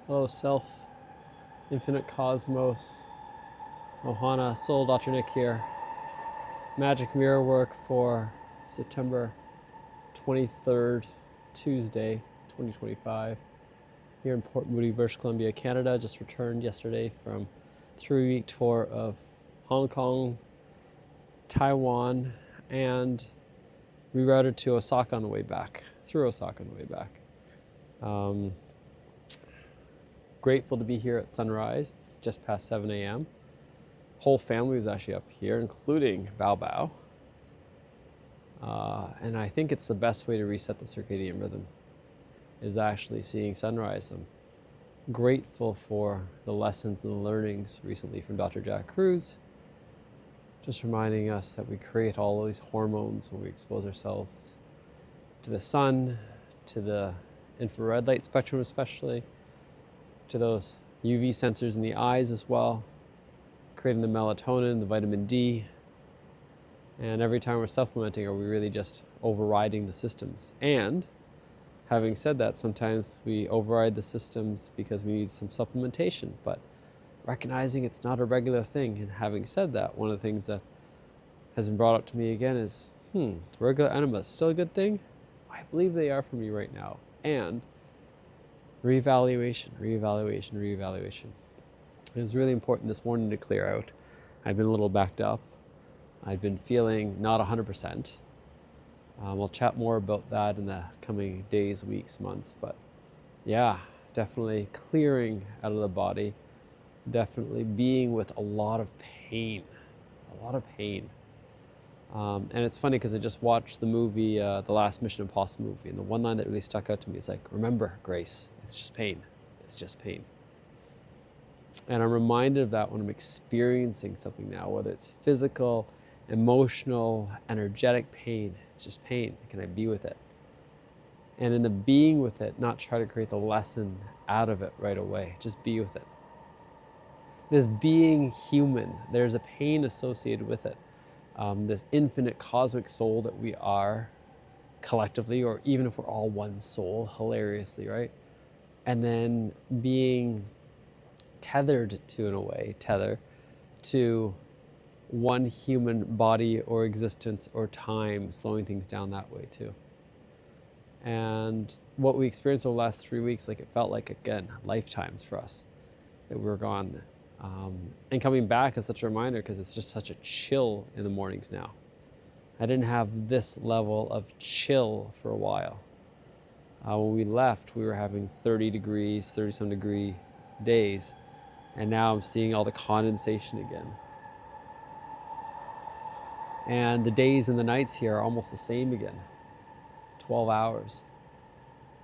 Hello, Self, Infinite Cosmos, Ohana, Soul, Dr. Nick here. Magic Mirror work for September 23rd, Tuesday, 2025. Here in Port Moody, British Columbia, Canada. Just returned yesterday from a 3-week tour of Hong Kong, Taiwan, and rerouted to Osaka on the way back, through Osaka on the way back. Grateful to be here at sunrise. It's just past 7 a.m. Whole family is actually up here, including Bao Bao. And I think it's the best way to reset the circadian rhythm is actually seeing sunrise. I'm grateful for the lessons and the learnings recently from Dr. Jack Kruse, just reminding us that we create all these hormones when we expose ourselves to the sun, to the infrared light spectrum especially, to those UV sensors in the eyes as well, creating the melatonin, the vitamin D. And every time we're supplementing, are we really just overriding the systems? And having said that, sometimes we override the systems because we need some supplementation, but recognizing it's not a regular thing. And having said that, one of the things that has been brought up to me again is, regular enemas, still a good thing? I believe they are for me right now. And reevaluation. It was really important this morning to clear out. I've been a little backed up. I've been feeling not 100%. We'll chat more about that in the coming days, weeks, months. But yeah, definitely clearing out of the body. Definitely being with a lot of pain. And it's funny because I just watched the movie, the last Mission Impossible movie. And the one line that really stuck out to me is like, remember, Grace, it's just pain. It's just pain. And I'm reminded of that when I'm experiencing something now, whether it's physical, emotional, energetic pain. It's just pain. Can I be with it? And in the being with it, not try to create the lesson out of it right away. Just be with it. This being human, there's a pain associated with it. This infinite cosmic soul that we are collectively, or even if we're all one soul, hilariously, right? And then being tethered to, in a way, to one human body or existence or time, slowing things down that way too. And what we experienced over the last 3 weeks, like it felt like, again, lifetimes for us that we were gone. And coming back is such a reminder because it's just such a chill in the mornings now. I didn't have this level of chill for a while. When we left, we were having 30 degrees, 30-some degree days. And now I'm seeing all the condensation again. And the days and the nights here are almost the same again, 12 hours.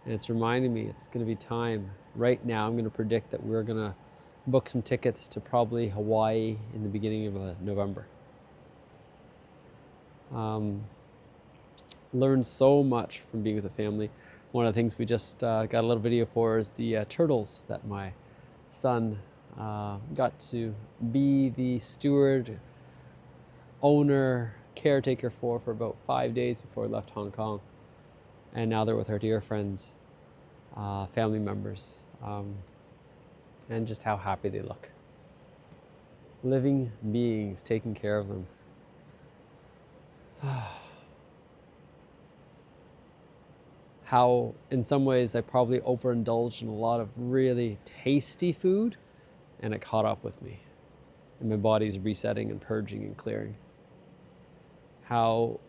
And it's reminding me it's going to be time. Right now, I'm going to predict that we're going to book some tickets to probably Hawaii in the beginning of November. Learned so much from being with the family. One of the things we just got a little video for is the turtles that my son got to be the steward, owner, caretaker for about 5 days before we left Hong Kong. And now they're with our dear friends, family members, and just how happy they look. Living beings, taking care of them. How, in some ways, I probably overindulged in a lot of really tasty food, and it caught up with me. And my body's resetting and purging and clearing. How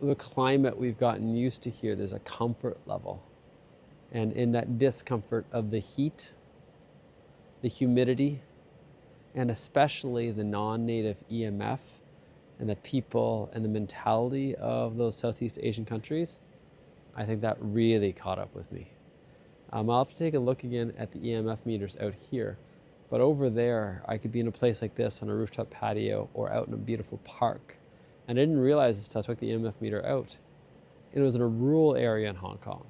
the climate we've gotten used to here, there's a comfort level. And in that discomfort of the heat, the humidity, and especially the non-native EMF and the people and the mentality of those Southeast Asian countries, I think that really caught up with me. I'll have to take a look again at the EMF meters out here, but over there, I could be in a place like this on a rooftop patio or out in a beautiful park. And I didn't realize this until I took the EMF meter out. It was in a rural area in Hong Kong.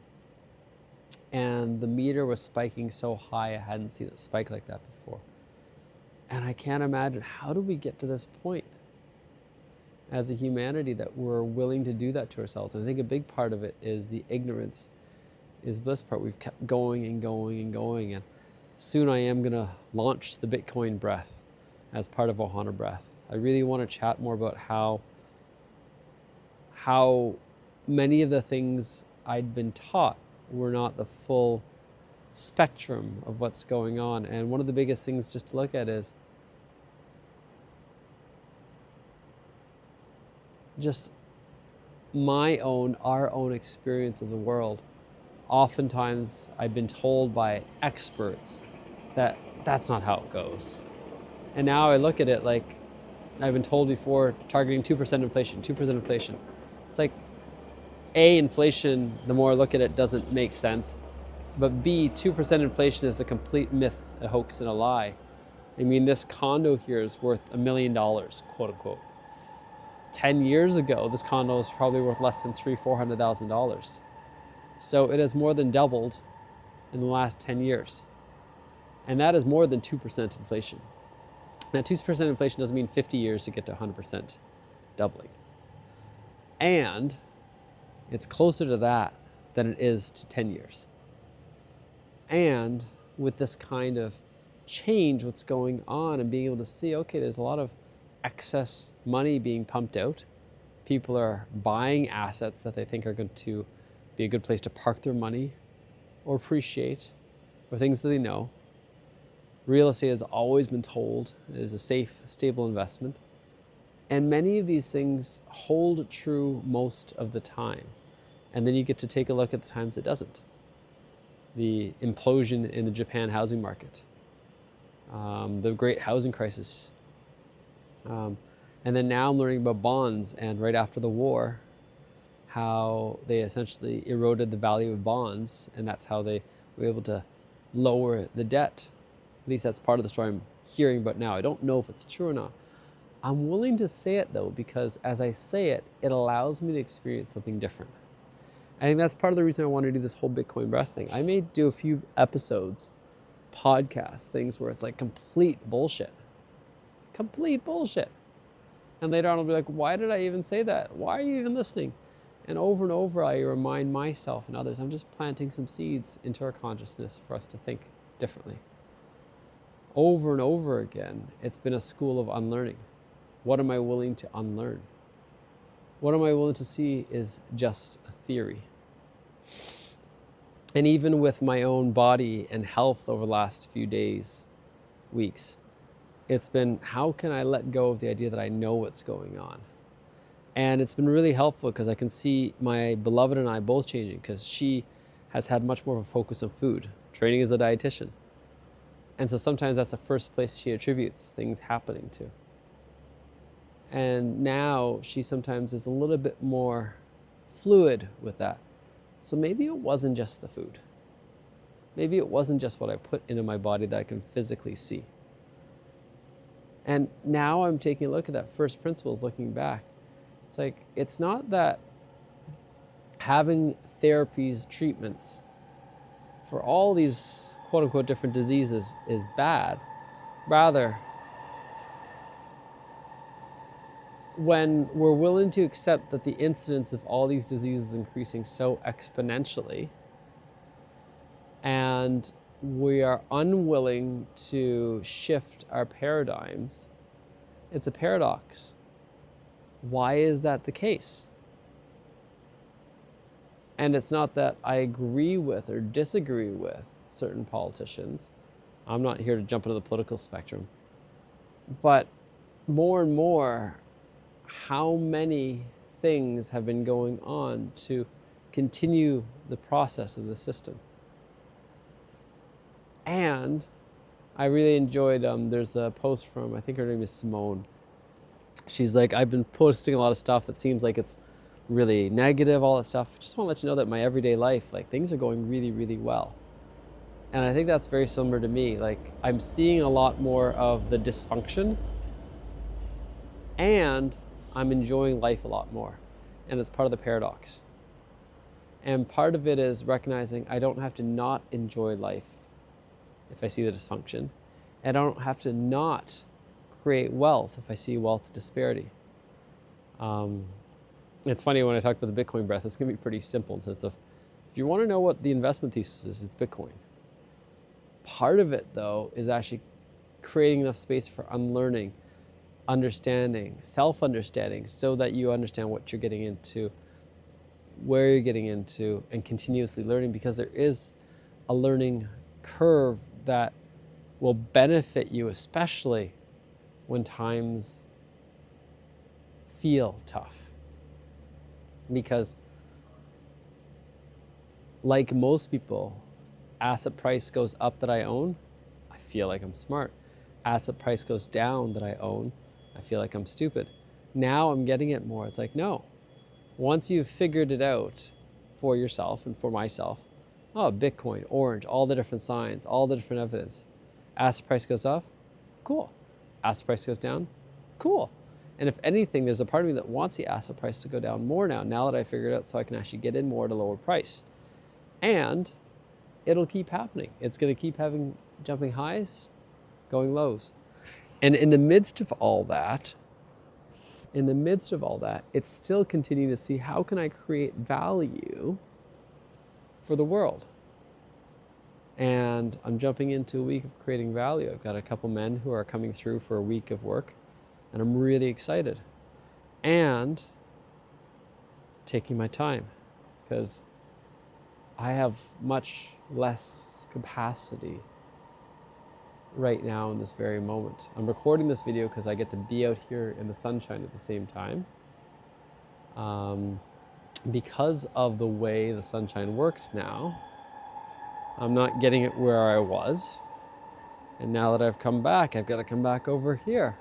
And the meter was spiking so high, I hadn't seen it spike like that before. And I can't imagine, how do we get to this point as a humanity that we're willing to do that to ourselves? And I think a big part of it is the ignorance is the bliss part. We've kept going and going and going. And soon I am going to launch the Bitcoin breath as part of Ohana Breath. I really want to chat more about how many of the things I'd been taught were not the full spectrum of what's going on. And one of the biggest things just to look at is just our own experience of the world. Oftentimes I've been told by experts that that's not how it goes. And now I look at it like I've been told before, targeting 2% inflation, 2% inflation. It's like, A, inflation, the more I look at it, doesn't make sense. But B, 2% inflation is a complete myth, a hoax, and a lie. I mean, this condo here is worth $1 million, quote unquote. 10 years ago, this condo was probably worth less than $300,000-$400,000. So it has more than doubled in the last 10 years. And that is more than 2% inflation. Now, 2% inflation doesn't mean 50 years to get to 100% doubling. And it's closer to that than it is to 10 years. And with this kind of change, what's going on, and being able to see, okay, there's a lot of excess money being pumped out. People are buying assets that they think are going to be a good place to park their money or appreciate, or things that they know. Real estate has always been told is a safe, stable investment. And many of these things hold true most of the time. And then you get to take a look at the times it doesn't. The implosion in the Japan housing market, the great housing crisis. And then now I'm learning about bonds, and right after the war, how they essentially eroded the value of bonds, and that's how they were able to lower the debt. At least that's part of the story I'm hearing about now. I don't know if it's true or not. I'm willing to say it though, because as I say it, it allows me to experience something different. I think that's part of the reason I want to do this whole Bitcoin breath thing. I may do a few episodes, podcasts, things where it's like complete bullshit. Complete bullshit. And later on I'll be like, why did I even say that? Why are you even listening? And over I remind myself and others, I'm just planting some seeds into our consciousness for us to think differently. Over and over again, it's been a school of unlearning. What am I willing to unlearn? What am I willing to see is just a theory? And even with my own body and health over the last few days, weeks, it's been, how can I let go of the idea that I know what's going on? And it's been really helpful because I can see my beloved and I both changing, because she has had much more of a focus on food, training as a dietitian. And so sometimes that's the first place she attributes things happening to. And now she sometimes is a little bit more fluid with that. So maybe it wasn't just the food. Maybe it wasn't just what I put into my body that I can physically see. And now I'm taking a look at that first principles, looking back. It's like, it's not that having therapies, treatments for all these quote unquote different diseases is bad. Rather, when we're willing to accept that the incidence of all these diseases is increasing so exponentially, and we are unwilling to shift our paradigms, it's a paradox. Why is that the case? And it's not that I agree with or disagree with certain politicians. I'm not here to jump into the political spectrum. But more and more, how many things have been going on to continue the process of the system? And I really enjoyed, there's a post from, I think her name is Simone. She's like, I've been posting a lot of stuff that seems like it's really negative, all that stuff. Just want to let you know that in my everyday life, like, things are going really, really well. And I think that's very similar to me. Like, I'm seeing a lot more of the dysfunction, and I'm enjoying life a lot more. And it's part of the paradox. And part of it is recognizing I don't have to not enjoy life if I see the dysfunction. And I don't have to not create wealth if I see wealth disparity. It's funny when I talk about the Bitcoin breath, it's going to be pretty simple in the sense of If you want to know what the investment thesis is, it's Bitcoin. Part of it, though, is actually creating enough space for unlearning, understanding, self-understanding, so that you understand what you're getting into, where you're getting into, and continuously learning, because there is a learning curve that will benefit you, especially when times feel tough. Because like most people, asset price goes up that I own, I feel like I'm smart. Asset price goes down that I own, I feel like I'm stupid. Now I'm getting it more. It's like, no. Once you've figured it out for yourself and for myself, oh, Bitcoin, orange, all the different signs, all the different evidence. Asset price goes up, cool. Asset price goes down, cool. And if anything, there's a part of me that wants the asset price to go down more now that I figured it out, so I can actually get in more at a lower price. And it'll keep happening. It's going to keep having jumping highs, going lows. And in the midst of all that, it's still continuing to see, how can I create value for the world? And I'm jumping into a week of creating value. I've got a couple men who are coming through for a week of work, and I'm really excited. And taking my time, because I have much less capacity right now in this very moment. I'm recording this video because I get to be out here in the sunshine at the same time. Because of the way the sunshine works now, I'm not getting it where I was. And now that I've come back, I've got to come back over here.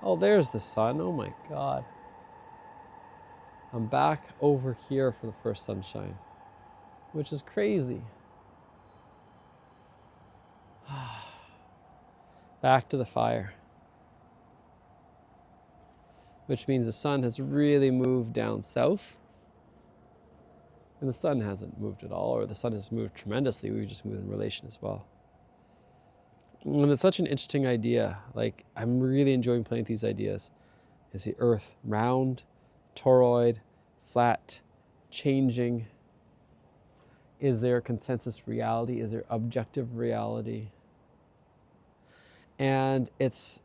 Oh, there's the sun. Oh my God. I'm back over here for the first sunshine, which is crazy. Back to the fire. Which means the sun has really moved down south. And the sun hasn't moved at all, or the sun has moved tremendously. We've just moved in relation as well. And it's such an interesting idea. Like, I'm really enjoying playing with these ideas. Is the earth round, toroid, flat, changing? Is there consensus reality? Is there objective reality? And it's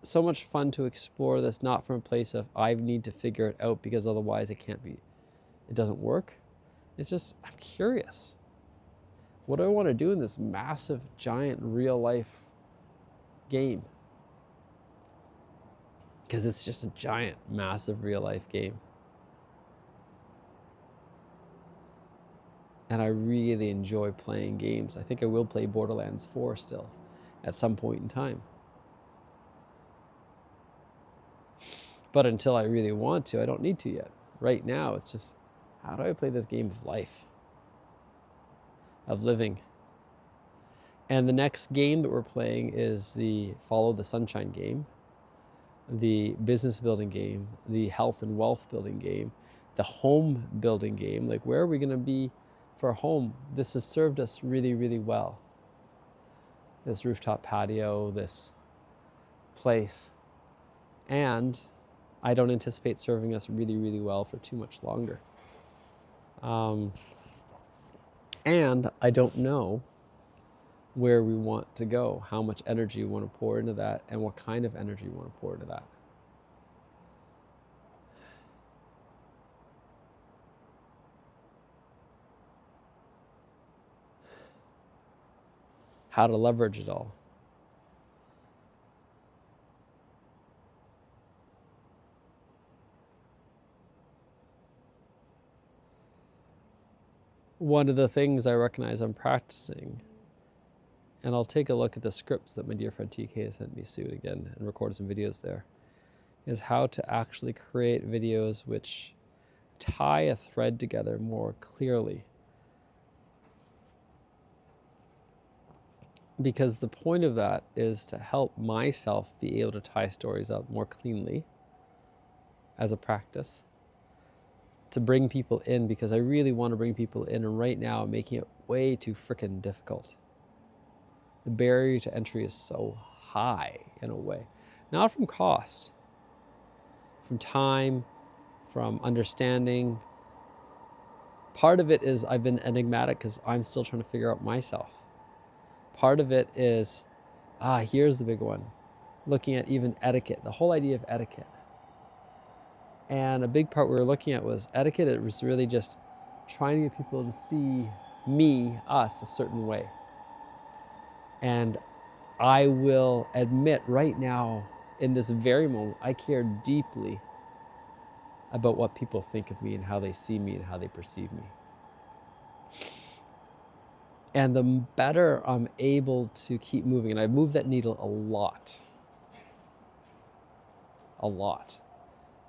so much fun to explore this, not from a place of I need to figure it out because otherwise it doesn't work. It's just, I'm curious. What do I want to do in this massive, giant, real life game? Because it's just a giant, massive, real life game. And I really enjoy playing games. I think I will play Borderlands 4 still at some point in time. But until I really want to, I don't need to yet. Right now, it's just, how do I play this game of life? Of living. And the next game that we're playing is the Follow the Sunshine game, the business building game, the health and wealth building game, the home building game. Like, where are we going to be for a home? This has served us really, really well. This rooftop patio, this place. And I don't anticipate serving us really, really well for too much longer. And I don't know where we want to go, how much energy we want to pour into that, and what kind of energy we want to pour into that. How to leverage it all. One of the things I recognize I'm practicing, and I'll take a look at the scripts that my dear friend TK has sent me soon again and record some videos there, is how to actually create videos which tie a thread together more clearly. Because the point of that is to help myself be able to tie stories up more cleanly as a practice, to bring people in, because I really want to bring people in, and right now I'm making it way too freaking difficult. The barrier to entry is so high in a way, not from cost, from time, from understanding, Part of it is I've been enigmatic because I'm still trying to figure out myself. Part of it is, here's the big one, looking at even etiquette, the whole idea of etiquette. And a big part we were looking at was etiquette. It was really just trying to get people to see me, us, a certain way. And I will admit right now, in this very moment, I care deeply about what people think of me and how they see me and how they perceive me. And the better I'm able to keep moving, and I've moved that needle a lot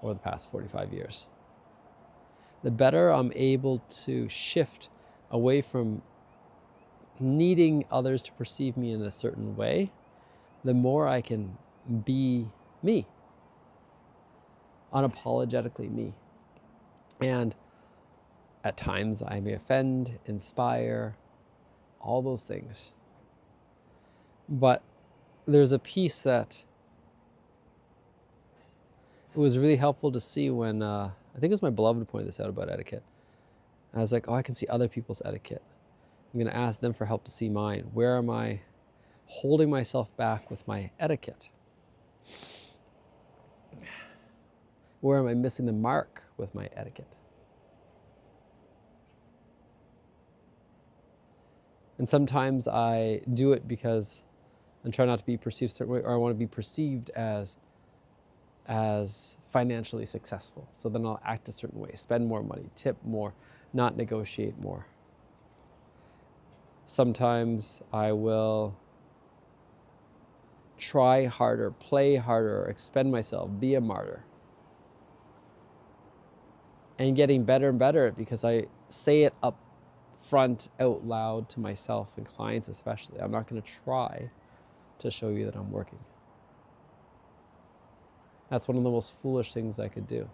over the past 45 years, the better I'm able to shift away from needing others to perceive me in a certain way, the more I can be me, unapologetically me. And at times I may offend, inspire, all those things. But there's a piece that it was really helpful to see when, I think it was my beloved pointed this out about etiquette. I was like, I can see other people's etiquette. I'm going to ask them for help to see mine. Where am I holding myself back with my etiquette? Where am I missing the mark with my etiquette? And sometimes I do it because I'm trying not to be perceived a certain way, or I want to be perceived as financially successful. So then I'll act a certain way, spend more money, tip more, not negotiate more. Sometimes I will try harder, play harder, expend myself, be a martyr. And getting better and better because I say it up front out loud to myself and clients especially. I'm not going to try to show you that I'm working. That's one of the most foolish things I could do.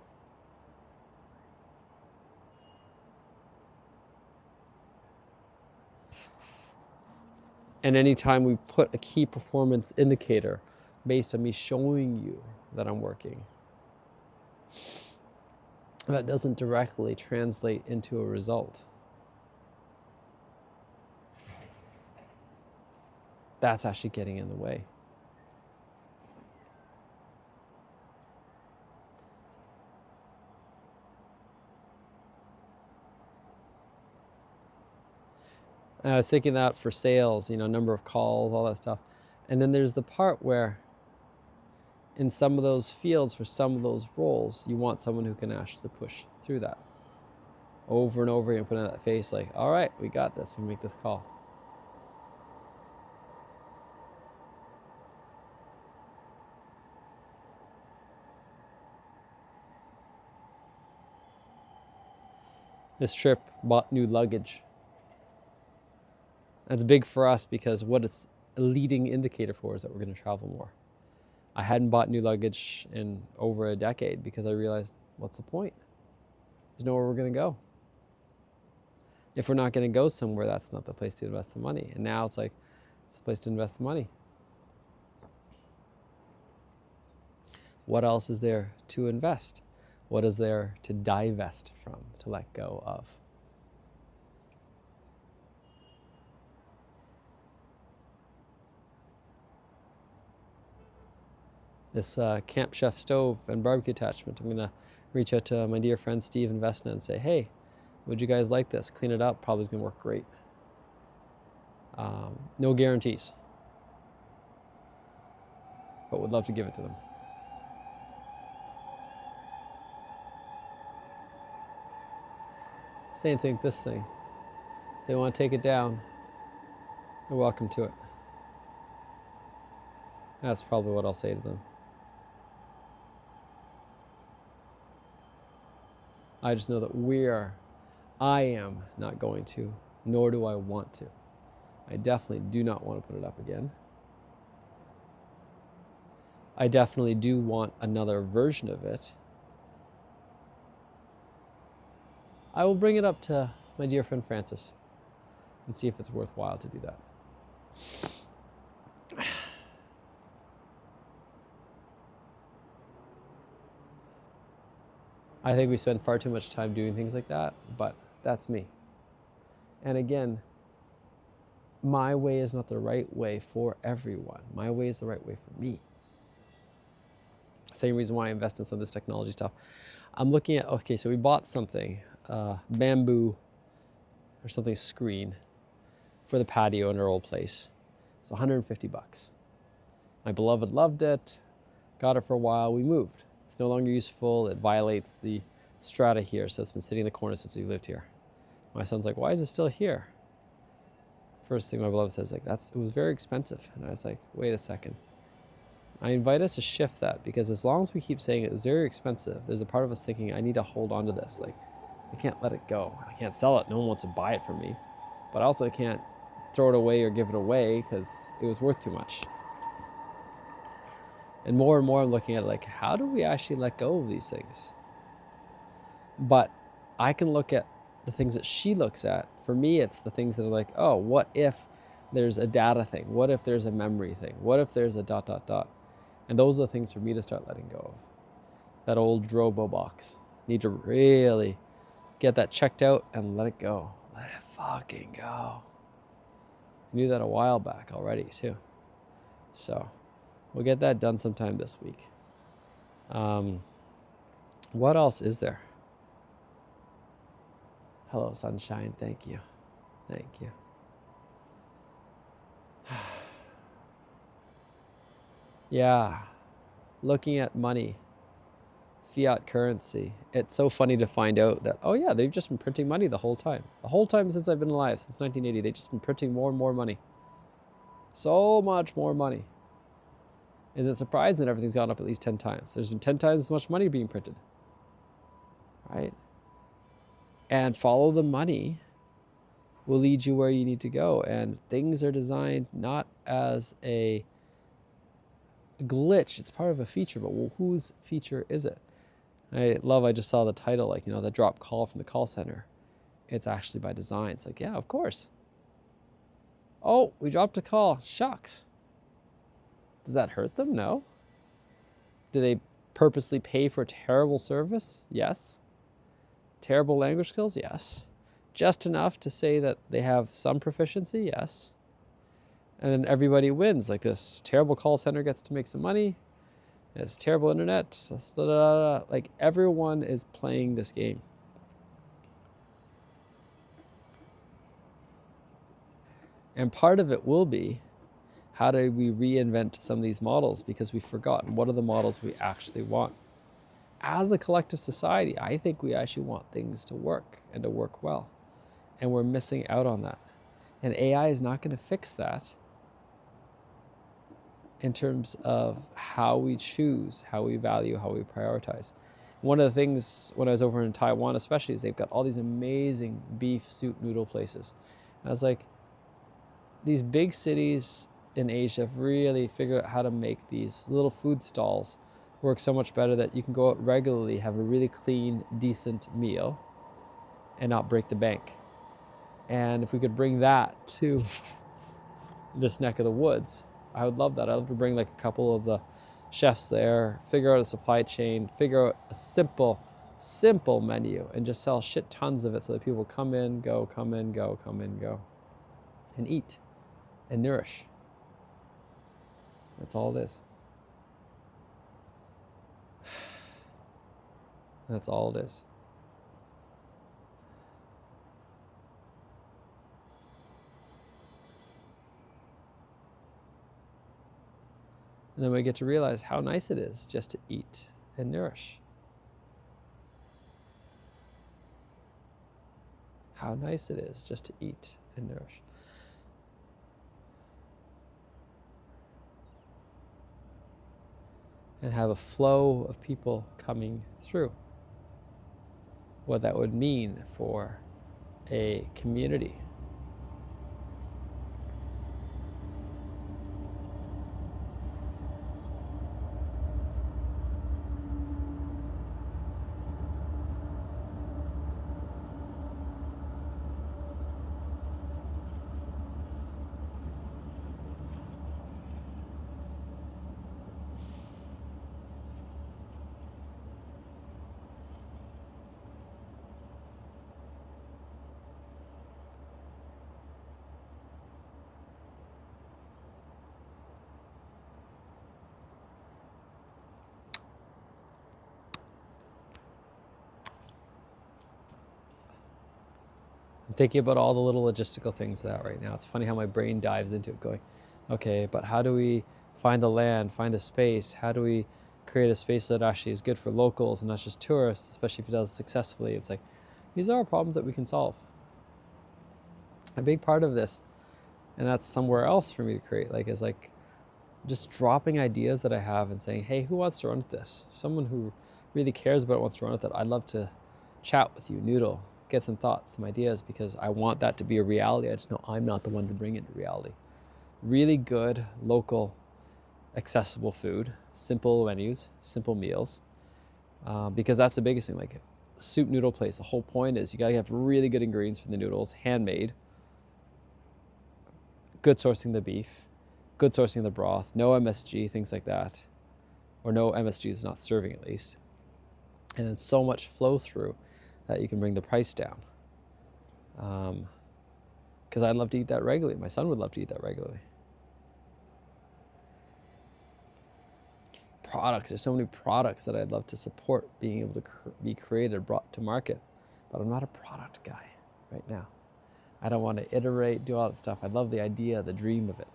And anytime we put a key performance indicator based on me showing you that I'm working, that doesn't directly translate into a result. That's actually getting in the way. And I was thinking that for sales, number of calls, all that stuff. And then there's the part where in some of those fields, for some of those roles, you want someone who can actually push through that. Over and over again, put in that face like, all right, we got this, we make this call. This trip bought new luggage. That's big for us because what it's a leading indicator for is that we're going to travel more. I hadn't bought new luggage in over a decade because I realized, what's the point? There's nowhere we're going to go. If we're not going to go somewhere, that's not the place to invest the money. And now it's like, it's the place to invest the money. What else is there to invest? What is there to divest from, to let go of? This Camp Chef stove and barbecue attachment, I'm going to reach out to my dear friend Steve in Vesna and say, hey, would you guys like this? Clean it up, probably is going to work great. No guarantees, but would love to give it to them. Same thing with this thing. If they want to take it down, you're welcome to it. That's probably what I'll say to them. I just know that I am not going to, nor do I want to. I definitely do not want to put it up again. I definitely do want another version of it. I will bring it up to my dear friend Francis and see if it's worthwhile to do that. I think we spend far too much time doing things like that, but That's me. And again, my way is not the right way for everyone. My way is the right way for me. Same reason why I invest in some of this technology stuff. I'm looking at, okay, so we bought something, bamboo or something screen for the patio in our old place. It's 150 bucks. My beloved loved it, got it for a while, we moved. It's no longer useful, it violates the strata here, so it's been sitting in the corner since we lived here. My son's like, why is it still here? First thing my beloved says, like, it was very expensive. And I was like, wait a second. I invite us to shift that, because as long as we keep saying it was very expensive, there's a part of us thinking, I need to hold on to this. Like, I can't let it go. I can't sell it. No one wants to buy it from me. But I also can't throw it away or give it away because it was worth too much. And more I'm looking at it like, how do we actually let go of these things? But I can look at the things that she looks at. For me, it's the things that are like, oh, what if there's a data thing? What if there's a memory thing? What if there's a ... And those are the things for me to start letting go of. That old Drobo box. Need to really get that checked out and let it go. Let it fucking go. I knew that a while back already too. So we'll get that done sometime this week. What else is there? Hello, sunshine. Thank you. Thank you. Yeah. Looking at money, fiat currency. It's so funny to find out that, oh yeah, they've just been printing money the whole time. The whole time since I've been alive, since 1980, they've just been printing more and more money. So much more money. Is it surprising that everything's gone up at least 10 times? There's been 10 times as much money being printed. Right? And follow the money will lead you where you need to go. And things are designed not as a glitch. It's part of a feature, but whose feature is it? I just saw the title, like, the drop call from the call center. It's actually by design. It's like, yeah, of course. Oh, we dropped a call. Shucks. Does that hurt them? No. Do they purposely pay for terrible service? Yes. Terrible language skills? Yes. Just enough to say that they have some proficiency? Yes. And then everybody wins. Like, this terrible call center gets to make some money. It's terrible internet. Like, everyone is playing this game. And part of it will be, how do we reinvent some of these models? Because we've forgotten what are the models we actually want. As a collective society, I think we actually want things to work and to work well. And we're missing out on that. And AI is not going to fix that in terms of how we choose, how we value, how we prioritize. One of the things when I was over in Taiwan especially is they've got all these amazing beef soup noodle places. And I was like, these big cities in Asia have really figured out how to make these little food stalls work so much better that you can go out regularly, have a really clean, decent meal, and not break the bank. And if we could bring that to this neck of the woods, I would love that. I'd love to bring like a couple of the chefs there, figure out a supply chain, figure out a simple menu, and just sell shit tons of it so that people come in, go, come in, go, come in, go, and eat and nourish. That's all it is. That's all it is. And then we get to realize how nice it is just to eat and nourish. How nice it is just to eat and nourish. And have a flow of people coming through. What that would mean for a community. I'm thinking about all the little logistical things of that right now. It's funny how my brain dives into it going, okay, but how do we find the land, find the space? How do we create a space that actually is good for locals and not just tourists, especially if it does successfully? It's like, these are all problems that we can solve. A big part of this, and that's somewhere else for me to create, is just dropping ideas that I have and saying, hey, who wants to run with this? Someone who really cares about it wants to run with it. I'd love to chat with you, noodle, get some thoughts, some ideas, because I want that to be a reality. I just know I'm not the one to bring it to reality. Really good, local, accessible food, simple menus, simple meals, because that's the biggest thing. Like soup noodle place, the whole point is you gotta have really good ingredients for the noodles, handmade, good sourcing the beef, good sourcing the broth, no MSG, things like that, or no MSG is not serving at least, and then so much flow through that you can bring the price down. Because I'd love to eat that regularly. My son would love to eat that regularly. Products, there's so many products that I'd love to support being able to be created, brought to market, but I'm not a product guy right now. I don't want to iterate, do all that stuff. I love the idea, the dream of it.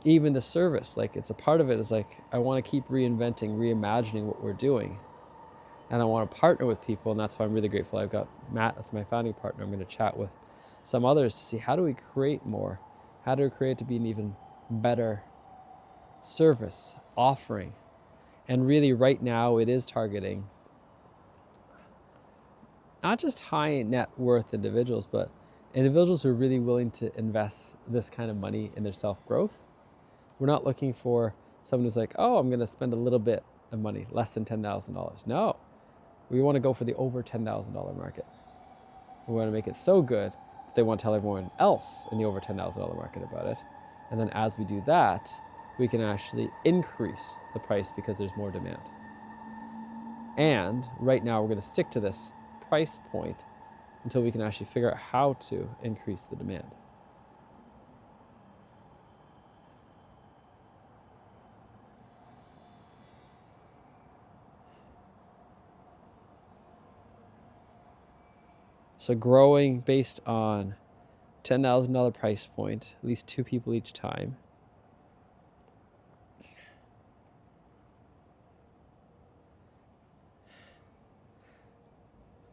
Even the service, it's a part of it is I want to keep reinventing, reimagining what we're doing. And I want to partner with people, and that's why I'm really grateful. I've got Matt as my founding partner. I'm going to chat with some others to see how do we create more? How do we create to be an even better service, offering? And really right now it is targeting not just high net worth individuals, but individuals who are really willing to invest this kind of money in their self-growth. We're not looking for someone who's like, oh, I'm going to spend a little bit of money, less than $10,000. No, we want to go for the over $10,000 market. We want to make it so good that they want to tell everyone else in the over $10,000 market about it. And then as we do that, we can actually increase the price because there's more demand. And right now we're going to stick to this price point until we can actually figure out how to increase the demand. So growing based on $10,000 price point, at least 2 people each time.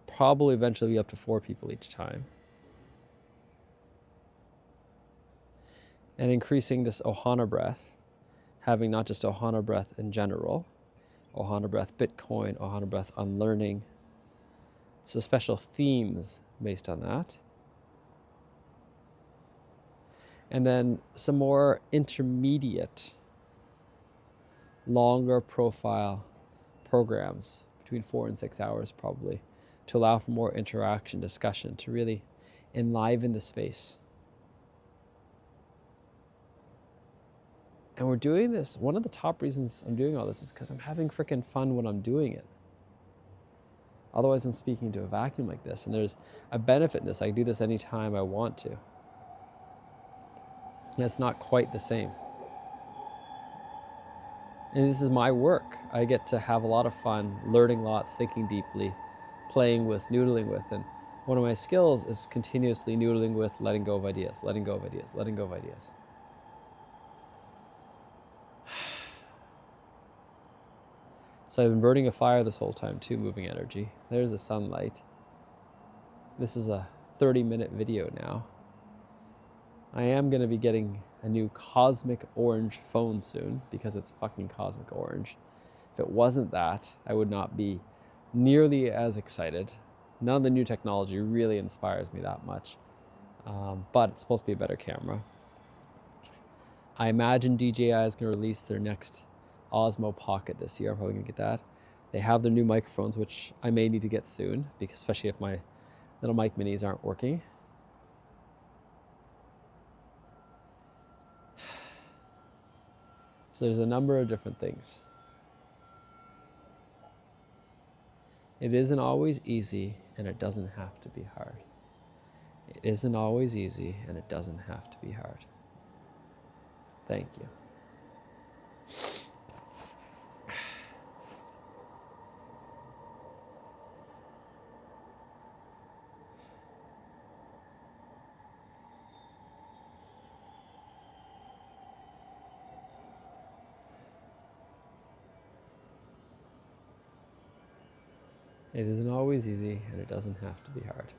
Probably eventually be up to 4 people each time. And increasing this Ohana breath, having not just Ohana breath in general, Ohana breath Bitcoin, Ohana breath unlearning. So special themes based on that. And then some more intermediate, longer profile programs, between 4 and 6 hours probably, to allow for more interaction, discussion, to really enliven the space. And we're doing this, one of the top reasons I'm doing all this is because I'm having freaking fun when I'm doing it. Otherwise I'm speaking to a vacuum like this, and there's a benefit in this. I can do this anytime I want to. And it's not quite the same. And this is my work. I get to have a lot of fun, learning lots, thinking deeply, playing with, noodling with. And one of my skills is continuously noodling with letting go of ideas, letting go of ideas, letting go of ideas. So I've been burning a fire this whole time too, moving energy. There's the sunlight. This is a 30-minute video now. I am going to be getting a new cosmic orange phone soon because it's fucking cosmic orange. If it wasn't that, I would not be nearly as excited. None of the new technology really inspires me that much, but it's supposed to be a better camera. I imagine DJI is going to release their next Osmo Pocket this year. I'm probably going to get that. They have their new microphones, which I may need to get soon, because especially if my little mic minis aren't working. So there's a number of different things. It isn't always easy, and it doesn't have to be hard. It isn't always easy, and it doesn't have to be hard. Thank you. It isn't always easy, and it doesn't have to be hard.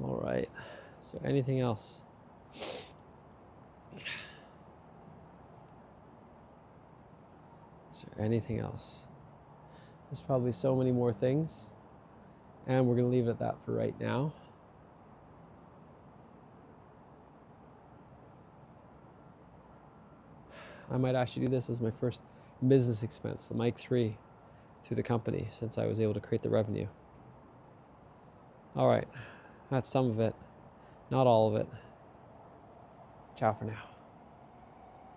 All right. Is there anything else? Is there anything else? There's probably so many more things, and we're going to leave it at that for right now. I might actually do this as my first business expense, the Mic 3, through the company, since I was able to create the revenue. All right, that's some of it, not all of it. Ciao for now.